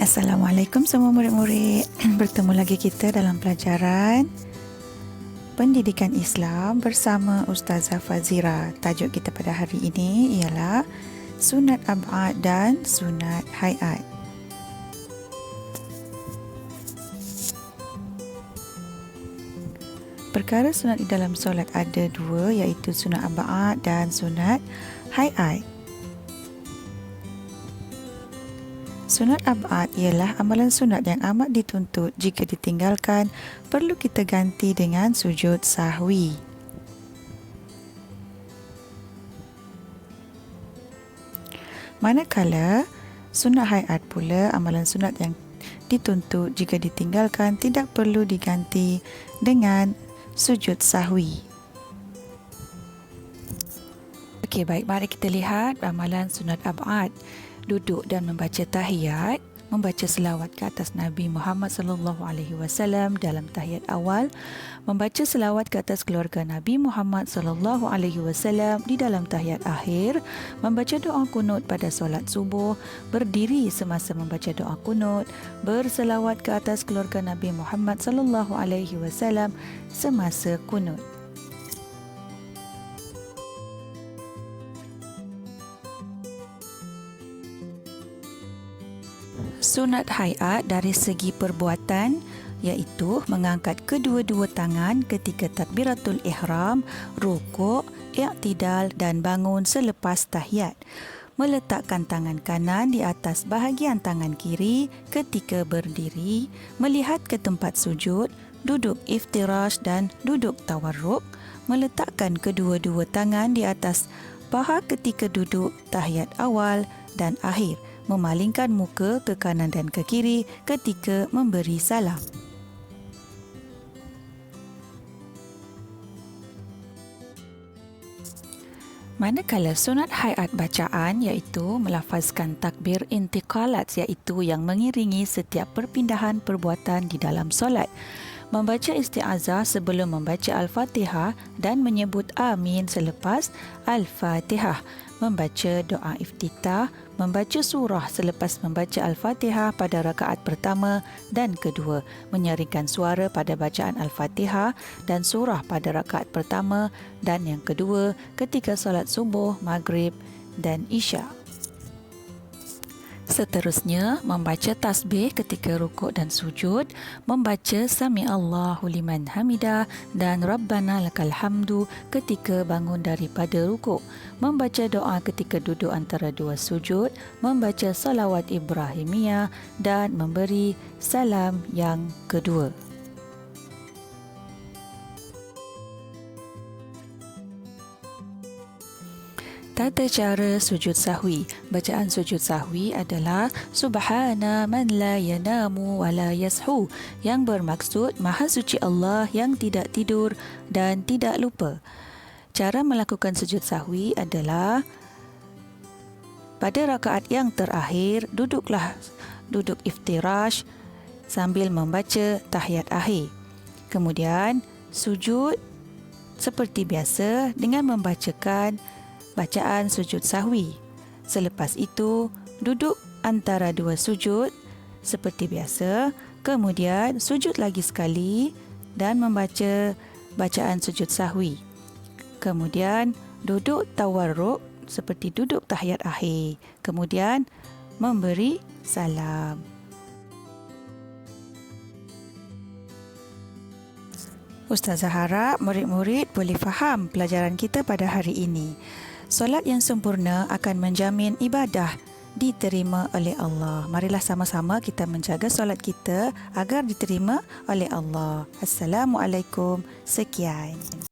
Assalamualaikum semua murid-murid. Bertemu lagi kita dalam pelajaran Pendidikan Islam bersama Ustazah Fazira. Tajuk kita pada hari ini ialah Sunat Ab'ad dan Sunat Hayat. Perkara sunat di dalam solat ada dua, iaitu sunat Ab'ad dan sunat Hayat. Sunat ab'ad ialah amalan sunat yang amat dituntut. Jika ditinggalkan, perlu kita ganti dengan sujud sahwi. Manakala sunat hayat pula, amalan sunat yang dituntut jika ditinggalkan tidak perlu diganti dengan sujud sahwi. Okey, baik, mari kita lihat amalan sunat ab'ad. Duduk dan membaca tahiyat, membaca selawat ke atas Nabi Muhammad SAW dalam tahiyat awal, membaca selawat ke atas keluarga Nabi Muhammad SAW di dalam tahiyat akhir, membaca doa kunut pada solat subuh, berdiri semasa membaca doa kunut, berselawat ke atas keluarga Nabi Muhammad SAW semasa kunut. Sunat hayat dari segi perbuatan iaitu mengangkat kedua-dua tangan ketika takbiratul ihram, rukuk, i'tidal dan bangun selepas tahiyat. Meletakkan tangan kanan di atas bahagian tangan kiri ketika berdiri, melihat ke tempat sujud, duduk iftirash dan duduk tawarruk, meletakkan kedua-dua tangan di atas paha ketika duduk tahiyat awal dan akhir, memalingkan muka ke kanan dan ke kiri ketika memberi salam. Manakala sunat hayat bacaan iaitu melafazkan takbir intiqalat, iaitu yang mengiringi setiap perpindahan perbuatan di dalam solat, membaca isti'azah sebelum membaca Al-Fatihah dan menyebut amin selepas Al-Fatihah, membaca doa iftitah, membaca surah selepas membaca Al-Fatihah pada rakaat pertama dan kedua, menyaringkan suara pada bacaan Al-Fatihah dan surah pada rakaat pertama dan yang kedua ketika solat subuh, maghrib dan isya. Seterusnya, membaca tasbih ketika rukuk dan sujud, membaca Sami Allahu liman hamidah dan Rabbana lakal hamdu ketika bangun daripada rukuk, membaca doa ketika duduk antara dua sujud, membaca salawat Ibrahimiyah dan memberi salam yang kedua. Tata cara sujud sahwi. Bacaan sujud sahwi adalah Subhana man la yanamu wa la yashu, yang bermaksud Maha Suci Allah yang tidak tidur dan tidak lupa. Cara melakukan sujud sahwi adalah pada rakaat yang terakhir, duduk iftirash sambil membaca tahiyat akhir. Kemudian sujud seperti biasa dengan membacakan bacaan sujud sahwi. Selepas itu, duduk antara dua sujud seperti biasa, kemudian sujud lagi sekali dan membaca bacaan sujud sahwi. Kemudian duduk tawarruk seperti duduk tahiyat akhir. Kemudian memberi salam. Ustazah harap murid-murid boleh faham pelajaran kita pada hari ini. Solat yang sempurna akan menjamin ibadah diterima oleh Allah. Marilah sama-sama kita menjaga solat kita agar diterima oleh Allah. Assalamualaikum. Sekian.